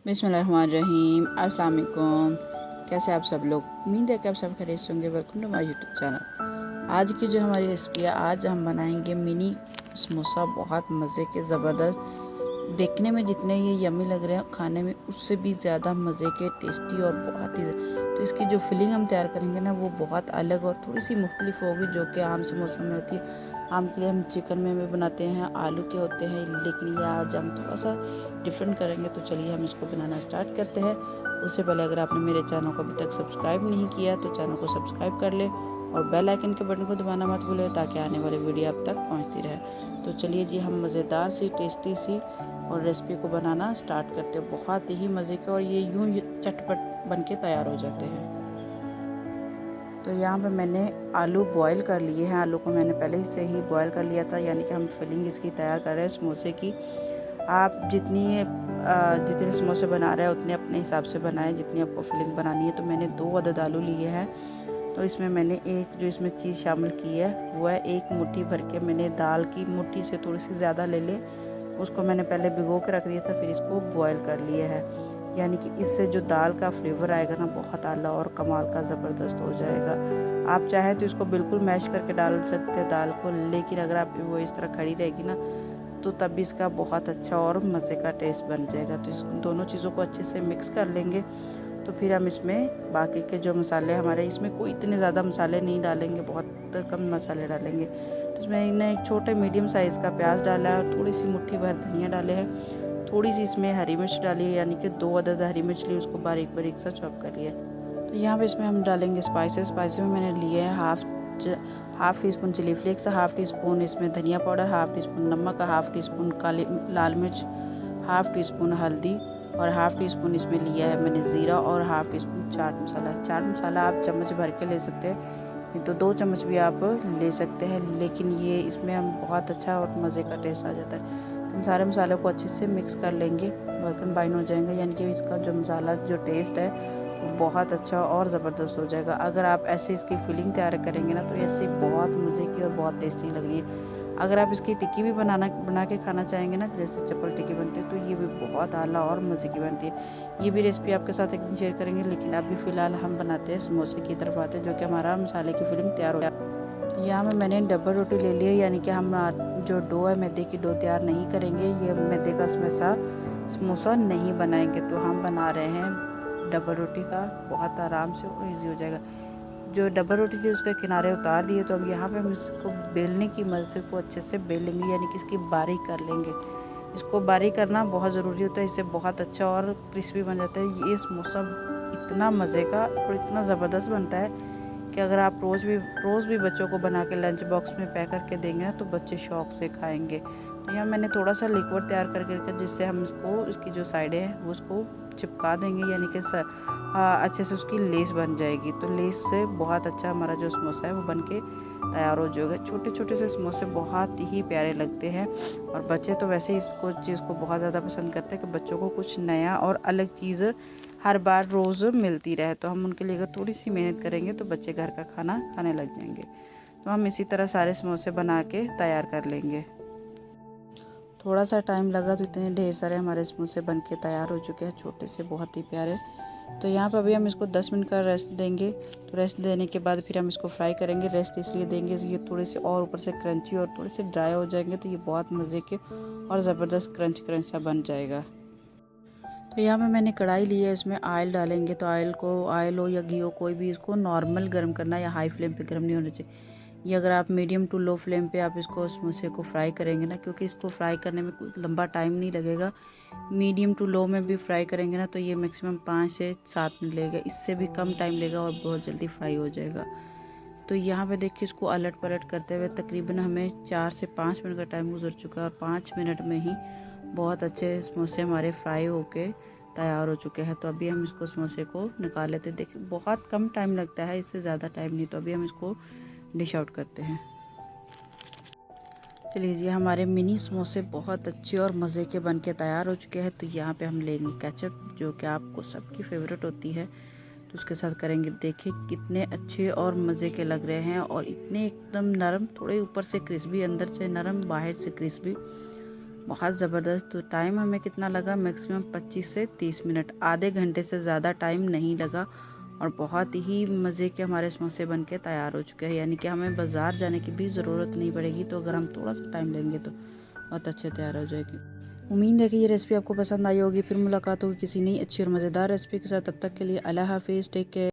बिस्मिल्लाहिर्रहमानिर्रहीम। अस्सलाम वालेकुम। कैसे आप सब लोग? उम्मीद है कि आप सब खैरियत से होंगे। Welcome to my YouTube channel. आज की जो हमारी रेसिपी है, आज हम बनाएंगे मिनी समोसा। बहुत मज़े के, ज़बरदस्त। देखने में जितने ये यम्मी लग रहे हैं, खाने में उससे भी ज़्यादा मज़े के, टेस्टी और बहुत ही। तो इसकी जो फिलिंग हम तैयार करेंगे ना, वो बहुत अलग और थोड़ी सी मुख्तलिफ होगी जो कि आम समोसा में होती है। आम के लिए हम चिकन में भी बनाते हैं, आलू के होते हैं, लेकिन ये आज हम थोड़ा सा डिफरेंट करेंगे। तो चलिए हम इसको बनाना स्टार्ट करते हैं। उससे पहले अगर आपने मेरे चैनल को अभी तक सब्सक्राइब नहीं किया तो चैनल को सब्सक्राइब कर ले और बेल आइकन के बटन को दबाना मत भूलें ताकि आने वाली वीडियो आप तक पहुंचती रहे। तो चलिए जी, हम मज़ेदार सी, टेस्टी सी और रेसिपी को बनाना स्टार्ट करते हैं। बहुत ही मज़े के और ये यूं चटपट बन के तैयार हो जाते हैं। तो यहाँ पे मैंने आलू बॉईल कर लिए हैं। आलू को मैंने पहले से ही बॉईल कर लिया था, यानी कि हम फिलिंग इसकी तैयार कर रहे हैं समोसे की। आप जितने समोसे बना रहे हैं उतने अपने हिसाब से बनाएं, जितनी आपको फिलिंग बनानी है। तो मैंने 2 अदद आलू लिए हैं। तो इसमें मैंने एक जो इसमें चीज़ शामिल की है वो है 1 मुट्ठी भर के मैंने दाल की मुट्ठी से थोड़ी सी ज़्यादा ले लें। उसको मैंने पहले भिगो के रख दिया था, फिर इसको बॉयल कर लिया है। यानी कि इससे जो दाल का फ्लेवर आएगा ना, बहुत आला और कमाल का ज़बरदस्त हो जाएगा। आप चाहें तो इसको बिल्कुल मैश करके डाल सकते हैं दाल को, लेकिन अगर आप वो इस तरह खड़ी रहेगी ना तो तब भी इसका बहुत अच्छा और मज़े का टेस्ट बन जाएगा। तो इस दोनों चीज़ों को अच्छे से मिक्स कर लेंगे। तो फिर हम इसमें बाकी के जो मसाले हमारे, इसमें कोई इतने ज़्यादा मसाले नहीं डालेंगे, बहुत कम मसाले डालेंगे। तो इसमें इन्हें एक छोटे मीडियम साइज़ का प्याज डाला है और थोड़ी सी मुट्ठी भर धनिया डाले हैं। थोड़ी सी इसमें हरी मिर्च डाली है, यानी कि 2 अदद हरी मिर्च ली, उसको बारीक बारीक सा चॉप कर लिया। तो यहाँ पे इसमें हम डालेंगे स्पाइसेस। स्पाइसेस में मैंने लिए हैं half teaspoon chilli flakes, half teaspoon इसमें धनिया पाउडर, हाफ़ टी स्पून नमक, हाफ़ टी स्पून काली लाल मिर्च, हाफ़ टी स्पून हल्दी और हाफ़ टी स्पून इसमें लिया है मैंने ज़ीरा और half tea spoon chaat masala. Chaat masala आप चम्मच भर के ले सकते हैं, नहीं तो 2 चम्मच भी आप ले सकते हैं, लेकिन ये इसमें हम बहुत अच्छा और मज़े का टेस्ट आ जाता है। हम सारे मसालों को अच्छे से मिक्स कर लेंगे, बर्तन बाइंड हो जाएंगे, यानी कि इसका जो मसाला जो टेस्ट है वो बहुत अच्छा और ज़बरदस्त हो जाएगा। अगर आप ऐसे इसकी फिलिंग तैयार करेंगे ना तो ऐसे बहुत मज़े की और बहुत टेस्टी लगनी है। अगर आप इसकी टिक्की भी बना के खाना चाहेंगे ना, जैसे चप्पल टिक्की बनती है, तो ये भी बहुत आला और मज़े की बनती है। ये भी रेसिपी आपके साथ एक दिन शेयर करेंगे, लेकिन अभी फ़िलहाल हम बनाते हैं समोसे की तरफ आते हैं, जो कि हमारा मसाले की फिलिंग तैयार हो जाए। तो यहाँ में मैंने डबल रोटी ले ली है, यानी कि हम जो डो है मैदे की डो तैयार नहीं करेंगे। ये मैदे का समोसा नहीं बनाएंगे, तो हम बना रहे हैं डबल रोटी का। बहुत आराम से और ईजी हो जाएगा। जो डबल रोटी थी उसके किनारे उतार दिए। तो अब यहाँ पे हम इसको बेलने की मदद से को अच्छे से बेल लेंगे, यानी कि इसकी बारीक कर लेंगे। इसको बारीक करना बहुत ज़रूरी होता है, इससे बहुत अच्छा और क्रिस्पी बन जाता है। ये समोसा इतना मज़े का और इतना ज़बरदस्त बनता है कि अगर आप रोज़ भी बच्चों को बना के लंच बॉक्स में पैक करके देंगे ना तो बच्चे शौक़ से खाएंगे। तो यहाँ मैंने थोड़ा सा लिक्विड तैयार करके, जिससे हम इसकी जो साइडें हैं वो उसको चिपका देंगे, यानी कि अच्छे से उसकी लेस बन जाएगी। तो लेस से बहुत अच्छा हमारा जो समोसा है वो बन के तैयार हो जाएगा। छोटे छोटे से समोसे बहुत ही प्यारे लगते हैं और बच्चे तो वैसे ही इसको चीज़ को बहुत ज़्यादा पसंद करते हैं कि बच्चों को कुछ नया और अलग चीज़ हर बार रोज़ मिलती रहे। तो हम उनके लिए अगर थोड़ी सी मेहनत करेंगे तो बच्चे घर का खाना खाने लग जाएंगे। तो हम इसी तरह सारे समोसे बना के तैयार कर लेंगे। थोड़ा सा टाइम लगा तो इतने ढेर सारे हमारे समोसे बन के तैयार हो चुके हैं, छोटे से बहुत ही प्यारे। तो यहाँ पर अभी हम इसको 10 मिनट का रेस्ट देंगे। तो रेस्ट देने के बाद फिर हम इसको फ्राई करेंगे। रेस्ट इसलिए देंगे ये थोड़े से और ऊपर से क्रंची और थोड़े से ड्राई हो जाएंगे, तो ये बहुत मज़े के और ज़बरदस्त क्रंच सा बन जाएगा। तो यहाँ पे मैंने कढ़ाई ली है, इसमें ऑयल डालेंगे। तो ऑयल हो या घी हो, कोई भी, इसको नॉर्मल गर्म करना है, या हाई फ्लेम पे गर्म नहीं होना चाहिए। ये अगर आप मीडियम टू लो फ्लेम पे आप इसको समोसे को फ्राई करेंगे ना, क्योंकि इसको फ्राई करने में कोई लंबा टाइम नहीं लगेगा। मीडियम टू लो में भी फ्राई करेंगे ना तो ये मैक्सिमम 5 से 7 मिनट लगेगा, इससे भी कम टाइम लेगा और बहुत जल्दी फ्राई हो जाएगा। तो यहाँ पे देखिए इसको अलट पलट करते हुए तकरीबन हमें 4 से 5 मिनट का टाइम गुजर चुका है और 5 मिनट में ही बहुत अच्छे समोसे हमारे फ्राई होके तैयार हो चुके हैं। तो अभी हम इसको समोसे को निकाल लेते हैं। देखिए बहुत कम टाइम लगता है, इससे ज़्यादा टाइम नहीं। तो अभी हम इसको डिश आउट करते हैं। चलिए जी, हमारे मिनी समोसे बहुत अच्छे और मज़े के बन के तैयार हो चुके हैं। तो यहाँ पे हम लेंगे केचप, जो कि आपको सबकी फेवरेट होती है। तो उसके साथ करेंगे। देखिए कितने अच्छे और मज़े के लग रहे हैं और इतने एकदम नरम, थोड़े ऊपर से क्रिस्पी, अंदर से नरम, बाहर से क्रिस्पी। बहुत ज़बरदस्त। तो टाइम हमें कितना लगा, मैक्सिमम 25 से 30 मिनट, आधे घंटे से ज़्यादा टाइम नहीं लगा और बहुत ही मज़े के हमारे समोसे बनके तैयार हो चुके हैं। यानी कि हमें बाज़ार जाने की भी ज़रूरत नहीं पड़ेगी। तो अगर हम थोड़ा सा टाइम लेंगे तो बहुत अच्छे तैयार हो जाएगी। उम्मीद है कि ये रेसिपी आपको पसंद आई होगी। फिर मुलाकात होगी किसी नई अच्छी और मज़ेदार रेसिपी के साथ। तब तक के लिए अल्लाह हाफिज़, टेक केयर।